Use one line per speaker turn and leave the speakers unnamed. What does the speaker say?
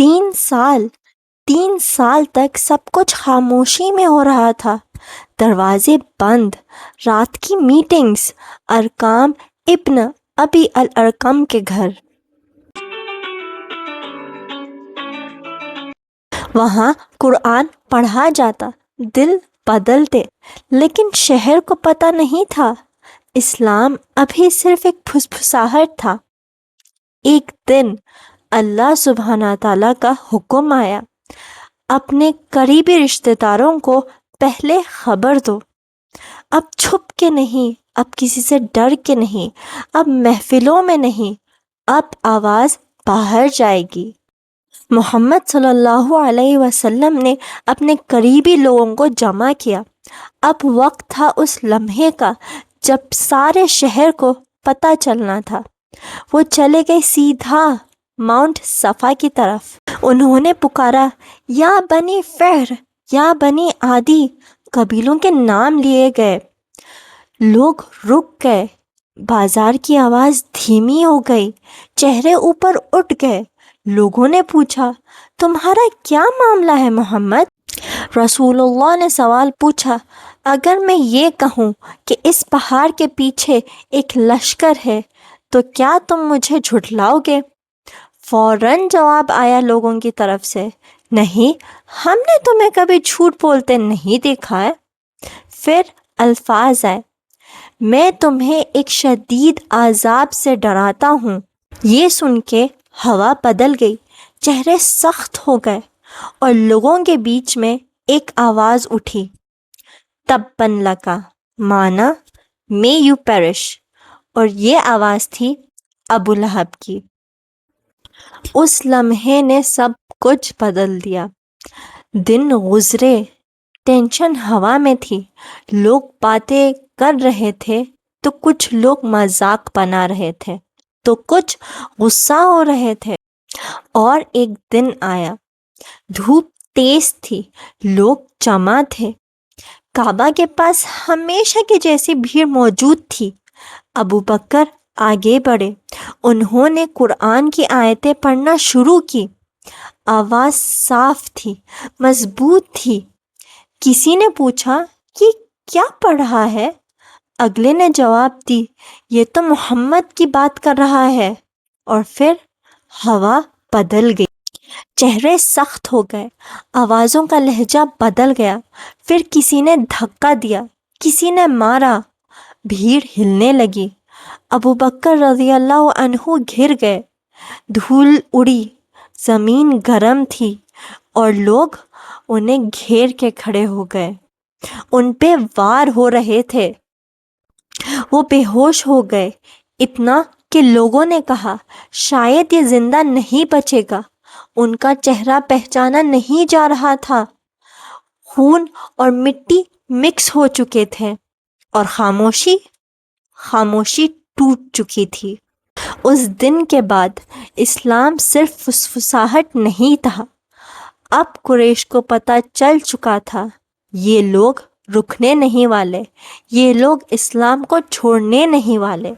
3 سال 3 سال تک سب کچھ خاموشی میں ہو رہا تھا، دروازے بند، رات کی میٹنگز، ارقام ابن ابی الارقم کے گھر۔ وہاں قرآن پڑھا جاتا، دل بدلتے، لیکن شہر کو پتہ نہیں تھا اسلام ابھی صرف ایک پھسپھساہٹ تھا۔ ایک دن اللہ سبحانہ تعالیٰ کا حکم آیا، اپنے قریبی رشتہ داروں کو پہلے خبر دو۔ اب چھپ کے نہیں، اب کسی سے ڈر کے نہیں، اب محفلوں میں نہیں، اب آواز باہر جائے گی۔ محمد صلی اللہ علیہ وسلم نے اپنے قریبی لوگوں کو جمع کیا۔ اب وقت تھا اس لمحے کا جب سارے شہر کو پتہ چلنا تھا۔ وہ چلے گئے سیدھا ماؤنٹ صفا کی طرف۔ انہوں نے پکارا، یا بنی فہر، یا بنی عادی، قبیلوں کے نام لیے گئے۔ لوگ رک گئے، بازار کی آواز دھیمی ہو گئی، چہرے اوپر اٹھ گئے۔ لوگوں نے پوچھا، تمہارا کیا معاملہ ہے محمد؟ رسول اللہ نے سوال پوچھا، اگر میں یہ کہوں کہ اس پہاڑ کے پیچھے ایک لشکر ہے تو کیا تم مجھے جھٹلاؤ گے؟ فوراً جواب آیا لوگوں کی طرف سے، نہیں، ہم نے تمہیں کبھی جھوٹ بولتے نہیں دیکھا ہے۔ پھر الفاظ آئے، میں تمہیں ایک شدید عذاب سے ڈراتا ہوں۔ یہ سن کے ہوا بدل گئی، چہرے سخت ہو گئے، اور لوگوں کے بیچ میں ایک آواز اٹھی، تباً لکا، معنی may you perish، اور یہ آواز تھی ابو لہب کی۔ اس لمحے نے سب کچھ بدل دیا۔ دن گزرے، ٹینشن ہوا میں تھی، لوگ باتیں کر رہے تھے تو کچھ لوگ مذاق بنا رہے تھے تو کچھ غصہ ہو رہے تھے۔ اور ایک دن آیا، دھوپ تیز تھی، لوگ جمع تھے، کعبہ کے پاس ہمیشہ کی جیسی بھیڑ موجود تھی۔ ابو بکر آگے بڑھے، انہوں نے قرآن کی آیتیں پڑھنا شروع کی۔ آواز صاف تھی، مضبوط تھی۔ کسی نے پوچھا، یہ کیا پڑھ رہا ہے؟ اگلے نے جواب دی، یہ تو محمد کی بات کر رہا ہے۔ اور پھر ہوا بدل گئی، چہرے سخت ہو گئے، آوازوں کا لہجہ بدل گیا۔ پھر کسی نے دھکا دیا، کسی نے مارا، بھیڑ ہلنے لگی۔ ابو بکر رضی اللہ عنہ گر گئے، دھول اڑی، زمین گرم تھی، اور لوگ انہیں گھیر کے کھڑے ہو گئے، ان پہ وار ہو رہے تھے۔ وہ بے ہوش ہو گئے، اتنا کہ لوگوں نے کہا شاید یہ زندہ نہیں بچے گا۔ ان کا چہرہ پہچانا نہیں جا رہا تھا، خون اور مٹی مکس ہو چکے تھے، اور خاموشی ٹوٹ چکی تھی۔ اس دن کے بعد اسلام صرف فسفساہٹ نہیں تھا، اب قریش کو پتہ چل چکا تھا، یہ لوگ رکنے نہیں والے، یہ لوگ اسلام کو چھوڑنے نہیں والے۔